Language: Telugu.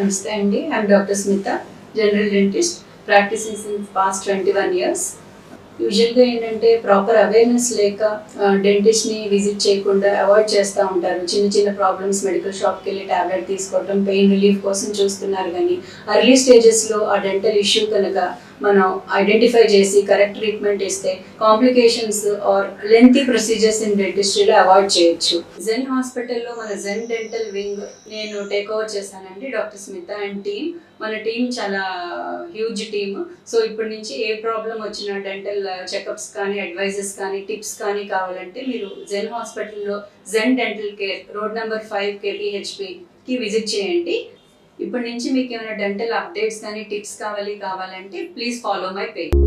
Namaste Andy. I'm Dr. Smita, General Dentist, practicing since past 21 years. యూజువల్గా ఏంటంటే ప్రాపర్ అవేర్నెస్ లేక డెంటిస్ట్ని విజిట్ చేయకుండా అవాయిడ్ చేస్తూ ఉంటారు. చిన్న చిన్న ప్రాబ్లమ్స్ మెడికల్ షాప్కి వెళ్ళి ట్యాబ్లెట్ తీసుకోవటం, పెయిన్ రిలీఫ్ కోసం చూస్తున్నారు. కానీ అర్లీ స్టేజెస్లో ఆ డెంటల్ ఇష్యూ కనుక మనం ఐడెంటిఫై చేసి కరెక్ట్ ట్రీట్మెంట్ ఇస్తే complications or lengthy procedures in డెంటిస్ట్రీలో అవాయిడ్ చేయొచ్చు. జెన్ హాస్పిటల్లో మన జెన్ డెంటల్ వింగ్ నేను టేక్ ఓవర్ చేశానండి, డాక్టర్ స్మిత అండ్ టీమ్. మన టీం చాలా హ్యూజ్ టీమ్. సో ఇప్పటి నుంచి ఏ ప్రాబ్లం వచ్చినా డెంటల్ చెకప్స్ కానీ అడ్వైజెస్ కానీ టిప్స్ కానీ కావాలంటే మీరు జెన్ హాస్పిటల్లో Zen dental care road number 5 KPHPకి విజిట్ చేయండి. ఇప్పటి నుంచి మీకు ఏమైనా డెంటల్ అప్డేట్స్ కానీ టిప్స్ కావాలంటే ప్లీజ్ ఫాలో మై పేజ్.